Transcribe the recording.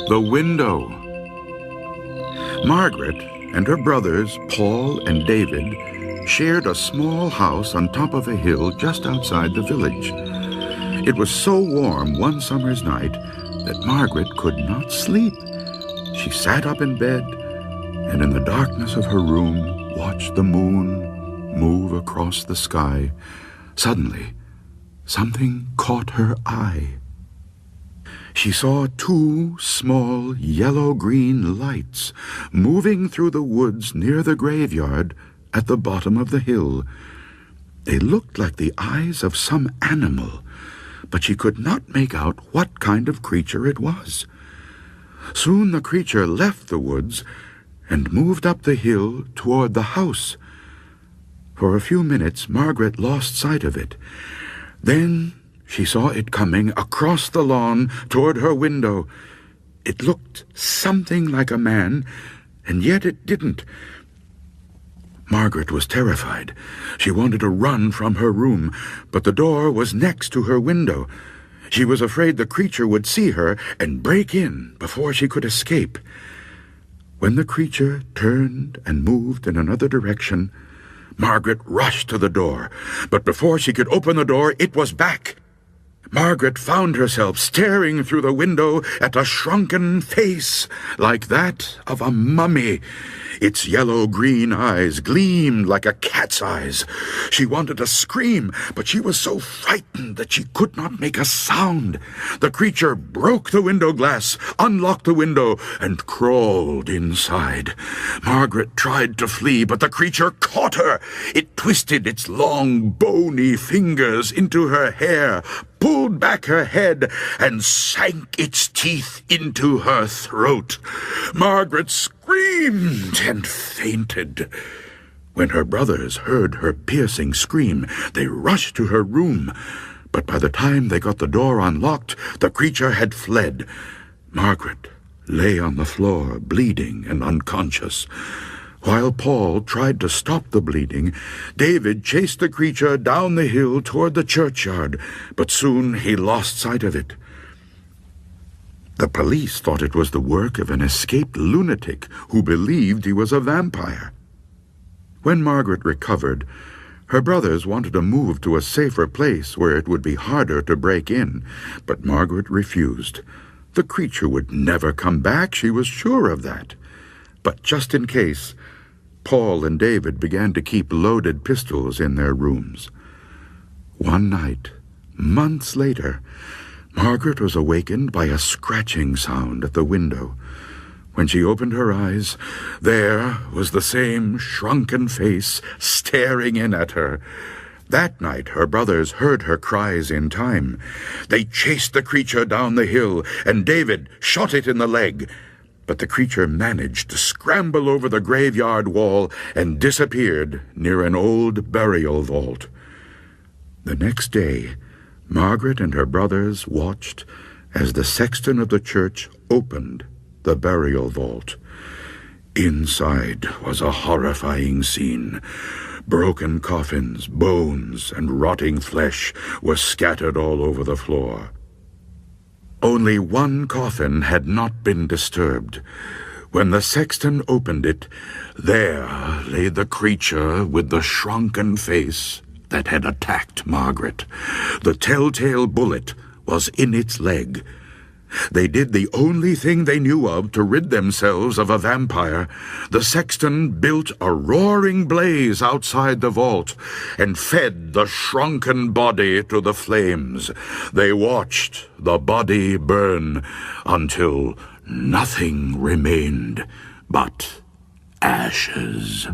The window. Margaret and her brothers, Paul and David, shared a small house on top of a hill just outside the village. It was so warm one summer's night that Margaret could not sleep. She sat up in bed and in the darkness of her room watched the moon move across the sky. Suddenly, something caught her eye. She saw two small yellow-green lights moving through the woods near the graveyard at the bottom of the hill. They looked like the eyes of some animal, but she could not make out what kind of creature it was. Soon the creature left the woods and moved up the hill toward the house. For a few minutes, Margaret lost sight of it. Then she saw it coming across the lawn toward her window. It looked something like a man, and yet it didn't. Margaret was terrified. She wanted to run from her room, but the door was next to her window. She was afraid the creature would see her and break in before she could escape. When the creature turned and moved in another direction, Margaret rushed to the door, but before she could open the door, it was back. Margaret found herself staring through the window at a shrunken face like that of a mummy. Its yellow-green eyes gleamed like a cat's eyes. She wanted to scream, but she was so frightened that she could not make a sound. The creature broke the window glass, unlocked the window, and crawled inside. Margaret tried to flee, but the creature caught her. It twisted its long, bony fingers into her hair, pulled back her head, and sank its teeth into her throat. Margaret screamed and fainted. When her brothers heard her piercing scream, they rushed to her room. But by the time they got the door unlocked, the creature had fled. Margaret lay on the floor, bleeding and unconscious. While Paul tried to stop the bleeding, David chased the creature down the hill toward the churchyard, but soon he lost sight of it. The police thought it was the work of an escaped lunatic who believed he was a vampire. When Margaret recovered, her brothers wanted to move to a safer place where it would be harder to break in, but Margaret refused. The creature would never come back, she was sure of that. But just in case, Paul and David began to keep loaded pistols in their rooms. One night, months later, Margaret was awakened by a scratching sound at the window. When she opened her eyes, there was the same shrunken face staring in at her. That night her brothers heard her cries in time. They chased the creature down the hill, and David shot it in the leg. But the creature managed to scramble over the graveyard wall and disappeared near an old burial vault. The next day, Margaret and her brothers watched as the sexton of the church opened the burial vault. Inside was a horrifying scene. Broken coffins, bones, and rotting flesh were scattered all over the floor. Only one coffin had not been disturbed. When the sexton opened it, there lay the creature with the shrunken face that had attacked Margaret. The telltale bullet was in its leg. They did the only thing they knew of to rid themselves of a vampire. The sexton built a roaring blaze outside the vault and fed the shrunken body to the flames. They watched the body burn until nothing remained but ashes.